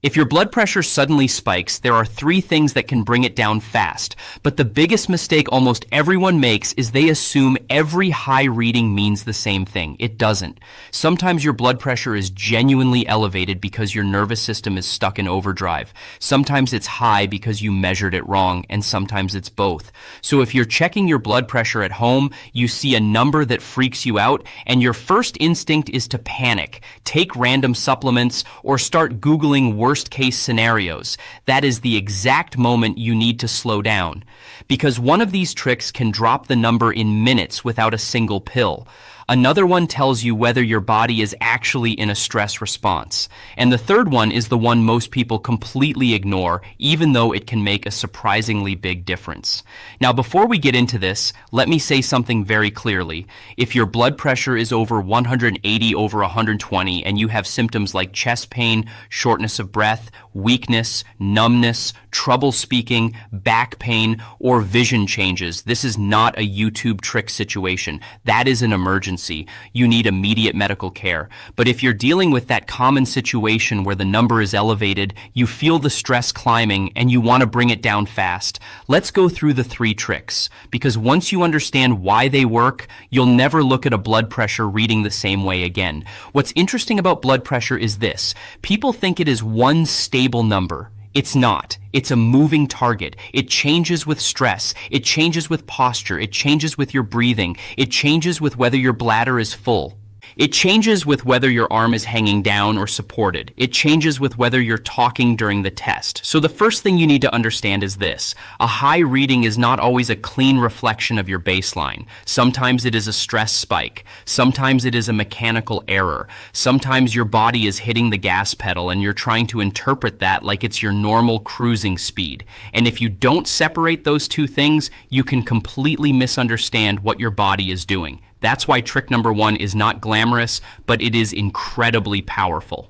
If your blood pressure suddenly spikes, there are three things that can bring it down fast. But the biggest mistake almost everyone makes is they assume every high reading means the same thing. It doesn't. Sometimes your blood pressure is genuinely elevated because your nervous system is stuck in overdrive. Sometimes it's high because you measured it wrong, and sometimes it's both. So if you're checking your blood pressure at home, you see a number that freaks you out, and your first instinct is to panic, take random supplements, or start Googling worst-case scenarios. That is the exact moment you need to slow down. Because one of these tricks can drop the number in minutes without a single pill. Another one tells you whether your body is actually in a stress response. And the third one is the one most people completely ignore, even though it can make a surprisingly big difference. Now, before we get into this, let me say something very clearly. If your blood pressure is over 180 over 120 and you have symptoms like chest pain, shortness of breath, weakness, numbness, trouble speaking, back pain, or vision changes, this is not a YouTube trick situation. That is an emergency. You need immediate medical care. But if you're dealing with that common situation where the number is elevated, you feel the stress climbing, and you want to bring it down fast, let's go through the three tricks. Because once you understand why they work, you'll never look at a blood pressure reading the same way again. What's interesting about blood pressure is this. People think it is one stable number. It's not. It's a moving target. It changes with stress. It changes with posture. It changes with your breathing. It changes with whether your bladder is full. It changes with whether your arm is hanging down or supported. It changes with whether you're talking during the test. So the first thing you need to understand is this. A high reading is not always a clean reflection of your baseline. Sometimes it is a stress spike. Sometimes it is a mechanical error. Sometimes your body is hitting the gas pedal and you're trying to interpret that like it's your normal cruising speed. And if you don't separate those two things, you can completely misunderstand what your body is doing. That's why trick number one is not glamorous, but it is incredibly powerful.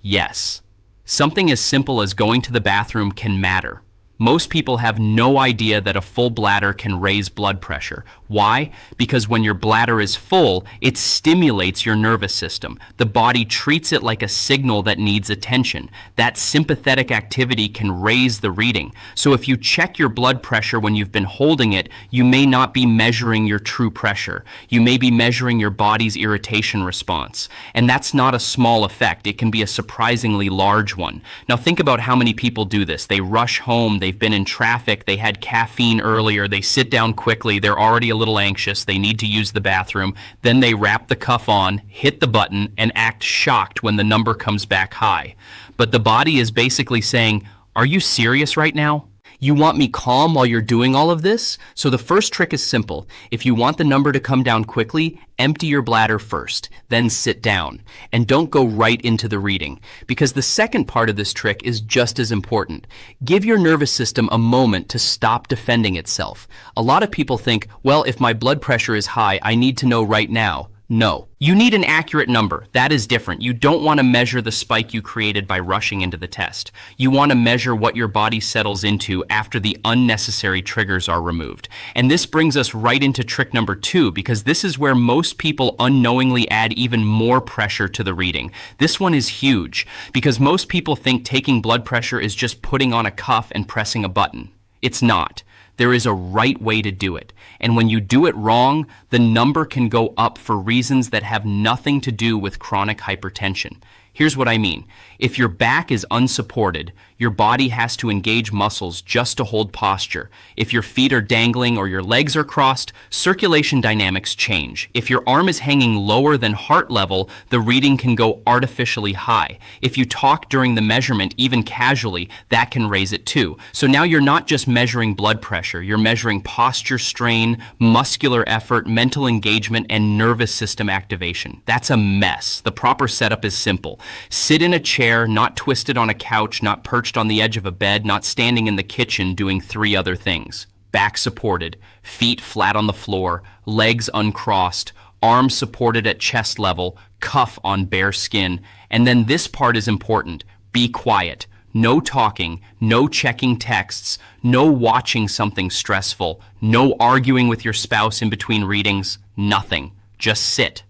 Yes, something as simple as going to the bathroom can matter. Most people have no idea that a full bladder can raise blood pressure. Why? Because when your bladder is full, it stimulates your nervous system. The body treats it like a signal that needs attention. That sympathetic activity can raise the reading. So if you check your blood pressure when you've been holding it, you may not be measuring your true pressure. You may be measuring your body's irritation response. And that's not a small effect. It can be a surprisingly large one. Now think about how many people do this. They rush home, they've been in traffic, they had caffeine earlier, they sit down quickly, they're already a little anxious, they need to use the bathroom, then they wrap the cuff on, hit the button, and act shocked when the number comes back high. But the body is basically saying, "Are you serious right now? You want me calm while you're doing all of this?" So the first trick is simple. If you want the number to come down quickly, empty your bladder first, then sit down. And don't go right into the reading, because the second part of this trick is just as important. Give your nervous system a moment to stop defending itself. A lot of people think, well, if my blood pressure is high, I need to know right now. No. You need an accurate number. That is different. You don't want to measure the spike you created by rushing into the test. You want to measure what your body settles into after the unnecessary triggers are removed. And this brings us right into trick number two, because this is where most people unknowingly add even more pressure to the reading. This one is huge, because most people think taking blood pressure is just putting on a cuff and pressing a button. It's not. There is a right way to do it. And when you do it wrong, the number can go up for reasons that have nothing to do with chronic hypertension. Here's what I mean. If your back is unsupported, your body has to engage muscles just to hold posture. If your feet are dangling or your legs are crossed, circulation dynamics change. If your arm is hanging lower than heart level, the reading can go artificially high. If you talk during the measurement, even casually, that can raise it too. So now you're not just measuring blood pressure, you're measuring posture strain, muscular effort, mental engagement, and nervous system activation. That's a mess. The proper setup is simple. Sit in a chair, not twisted on a couch, not perched on the edge of a bed, not standing in the kitchen doing three other things. Back supported, feet flat on the floor, legs uncrossed, arms supported at chest level, cuff on bare skin. And then this part is important. Be quiet. No talking, no checking texts, no watching something stressful, no arguing with your spouse in between readings, nothing. Just sit.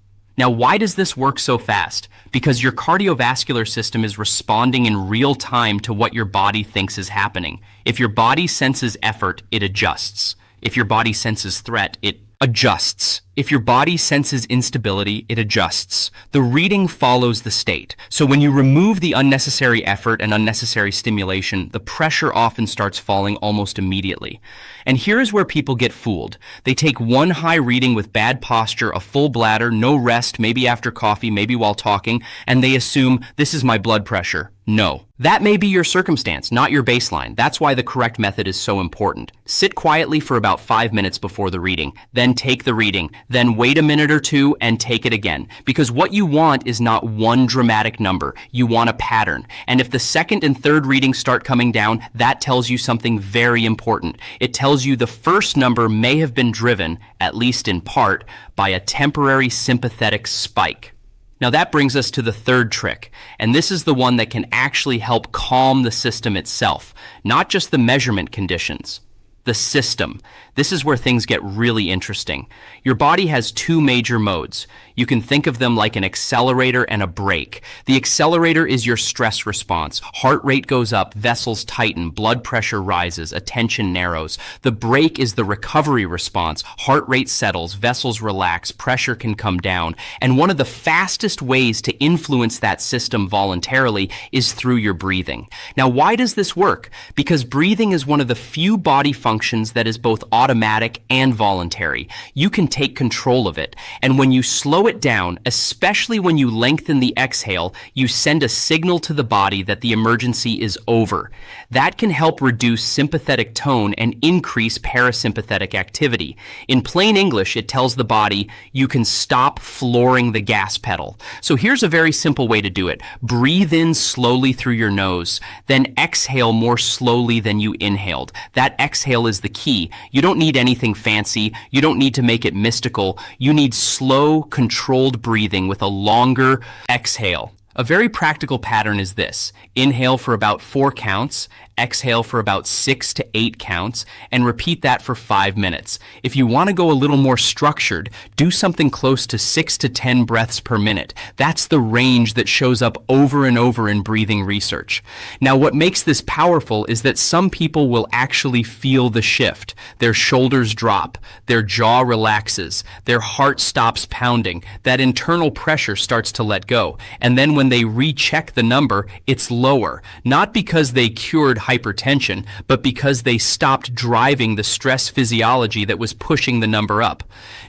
Now, why does this work so fast? Because your cardiovascular system is responding in real time to what your body thinks is happening. If your body senses effort, it adjusts. If your body senses threat, it adjusts. If your body senses instability, it adjusts. The reading follows the state. So when you remove the unnecessary effort and unnecessary stimulation, the pressure often starts falling almost immediately. And here is where people get fooled. They take one high reading with bad posture, a full bladder, no rest, maybe after coffee, maybe while talking, and they assume this is my blood pressure. No. That may be your circumstance, not your baseline. That's why the correct method is so important. Sit quietly for about 5 minutes before the reading, then take the reading, then wait a minute or two and take it again. Because what you want is not one dramatic number. You want a pattern. And if the second and third readings start coming down, that tells you something very important. It tells you the first number may have been driven, at least in part, by a temporary sympathetic spike. Now that brings us to the third trick, and this is the one that can actually help calm the system itself, not just the measurement conditions. The system. This is where things get really interesting. Your body has two major modes. You can think of them like an accelerator and a brake. The accelerator is your stress response. Heart rate goes up, vessels tighten, blood pressure rises, attention narrows. The brake is the recovery response. Heart rate settles, vessels relax, pressure can come down. And one of the fastest ways to influence that system voluntarily is through your breathing. Now, why does this work? Because breathing is one of the few body functions that is both automatic and voluntary. You can take control of it. And when you slow it down, especially when you lengthen the exhale, you send a signal to the body that the emergency is over. That can help reduce sympathetic tone and increase parasympathetic activity. In plain English, it tells the body you can stop flooring the gas pedal. So here's a very simple way to do it. Breathe in slowly through your nose, then exhale more slowly than you inhaled. That exhale is the key. You don't need anything fancy. You don't need to make it mystical. You need slow, controlled breathing with a longer exhale. A very practical pattern is this. Inhale for about 4 counts, exhale for about 6 to 8 counts, and repeat that for 5 minutes. If you want to go a little more structured, do something close to 6 to 10 breaths per minute. That's the range that shows up over and over in breathing research. Now, what makes this powerful is that some people will actually feel the shift. Their shoulders drop, their jaw relaxes, their heart stops pounding, that internal pressure starts to let go, and then when they recheck the number, it's lower, not because they cured hypertension, but because they stopped driving the stress physiology that was pushing the number up.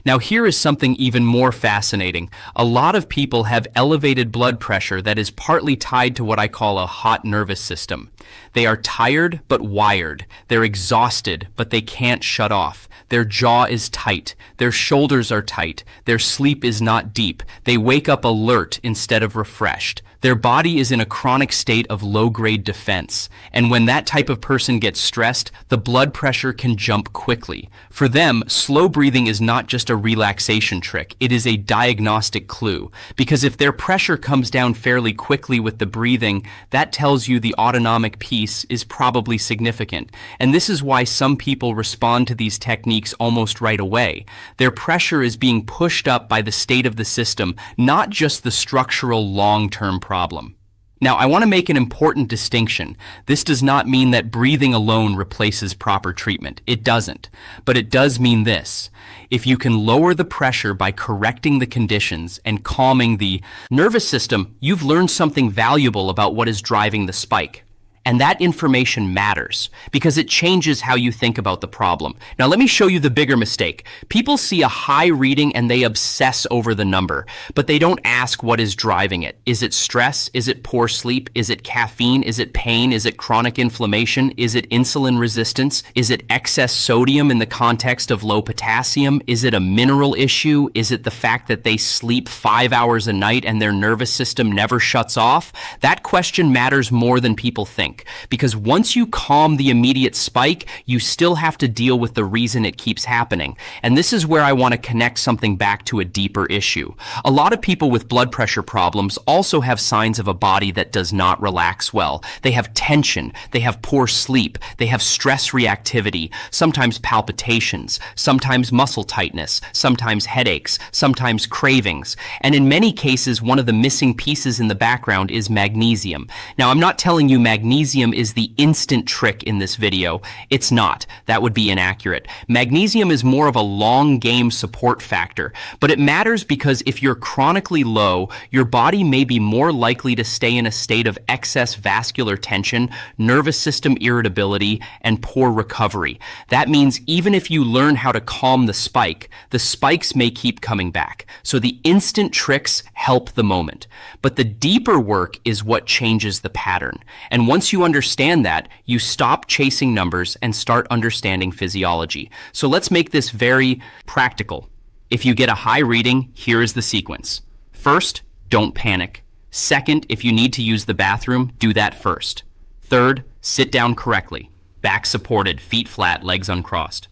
Now, here is something even more fascinating. A lot of people have elevated blood pressure that is partly tied to what I call a hot nervous system. They are tired but wired. They're exhausted, but they can't shut off. Their jaw is tight. Their shoulders are tight. Their sleep is not deep. They wake up alert instead of refreshed. Their body is in a chronic state of low-grade defense. And when that type of person gets stressed, the blood pressure can jump quickly. For them, slow breathing is not just a relaxation trick. It is a diagnostic clue. Because if their pressure comes down fairly quickly with the breathing, that tells you the autonomic piece is probably significant. And this is why some people respond to these techniques almost right away. Their pressure is being pushed up by the state of the system, not just the structural long-term problem. Now, I want to make an important distinction. This does not mean that breathing alone replaces proper treatment. It doesn't. But it does mean this. If you can lower the pressure by correcting the conditions and calming the nervous system, you've learned something valuable about what is driving the spike. And that information matters because it changes how you think about the problem. Now, let me show you the bigger mistake. People see a high reading and they obsess over the number, but they don't ask what is driving it. Is it stress? Is it poor sleep? Is it caffeine? Is it pain? Is it chronic inflammation? Is it insulin resistance? Is it excess sodium in the context of low potassium? Is it a mineral issue? Is it the fact that they sleep 5 hours a night and their nervous system never shuts off? That question matters more than people think. think. Because once you calm the immediate spike, you still have to deal with the reason it keeps happening. And this is where I want to connect something back to a deeper issue. A lot of people with blood pressure problems also have signs of a body that does not relax well. They have tension, they have poor sleep, they have stress reactivity, sometimes palpitations, sometimes muscle tightness, sometimes headaches, sometimes cravings. And in many cases, one of the missing pieces in the background is magnesium. Now, I'm not telling you magnesium is the instant trick in this video. It's not. That would be inaccurate. Magnesium is more of a long game support factor, but it matters because if you're chronically low, your body may be more likely to stay in a state of excess vascular tension, nervous system irritability, and poor recovery. That means even if you learn how to calm the spikes may keep coming back. So the instant tricks help the moment. But the deeper work is what changes the pattern. And once you understand that, you stop chasing numbers and start understanding physiology. So let's make this very practical. If you get a high reading, here is the sequence. First, don't panic. Second, if you need to use the bathroom, do that first. Third, sit down correctly. Back supported, feet flat, legs uncrossed.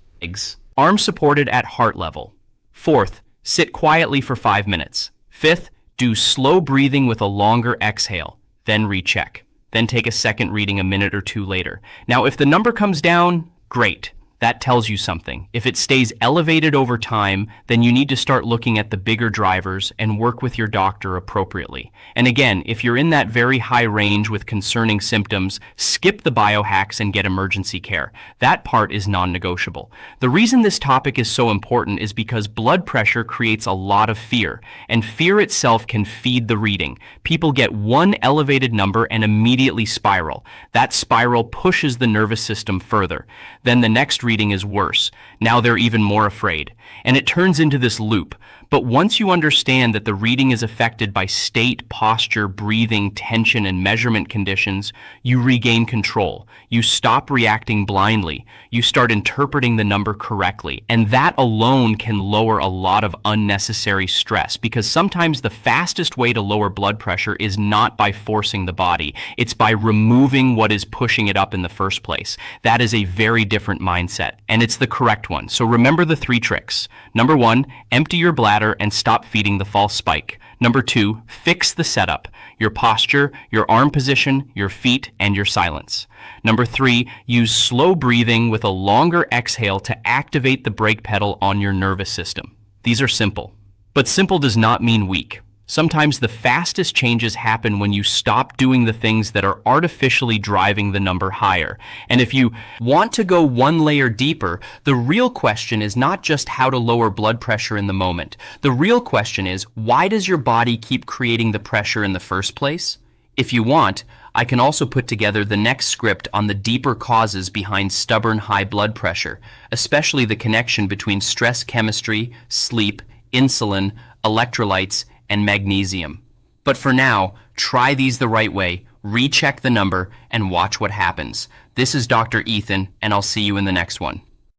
Arms supported at heart level. Fourth, sit quietly for 5 minutes. Fifth, do slow breathing with a longer exhale, then recheck. Then take a second reading a minute or two later. Now, if the number comes down, great. That tells you something. If it stays elevated over time, then you need to start looking at the bigger drivers and work with your doctor appropriately. And again, if you're in that very high range with concerning symptoms, skip the biohacks and get emergency care. That part is non-negotiable. The reason this topic is so important is because blood pressure creates a lot of fear, and fear itself can feed the reading. People get one elevated number and immediately spiral. That spiral pushes the nervous system further. Then the next reading is worse. Now they're even more afraid. And it turns into this loop. But once you understand that the reading is affected by state, posture, breathing, tension, and measurement conditions, you regain control. You stop reacting blindly. You start interpreting the number correctly. And that alone can lower a lot of unnecessary stress, because sometimes the fastest way to lower blood pressure is not by forcing the body. It's by removing what is pushing it up in the first place. That is a very different mindset, and it's the correct one. So remember the 3 tricks. Number 1, empty your bladder and stop feeding the false spike. Number 2, fix the setup, your posture, your arm position, your feet, and your silence. Number 3, use slow breathing with a longer exhale to activate the brake pedal on your nervous system. These are simple, but simple does not mean weak. Sometimes the fastest changes happen when you stop doing the things that are artificially driving the number higher. And if you want to go one layer deeper, the real question is not just how to lower blood pressure in the moment. The real question is, why does your body keep creating the pressure in the first place? If you want, I can also put together the next script on the deeper causes behind stubborn high blood pressure, especially the connection between stress chemistry, sleep, insulin, electrolytes, and magnesium. But for now, try these the right way, recheck the number, and watch what happens. This is Dr. Ethan, and I'll see you in the next one.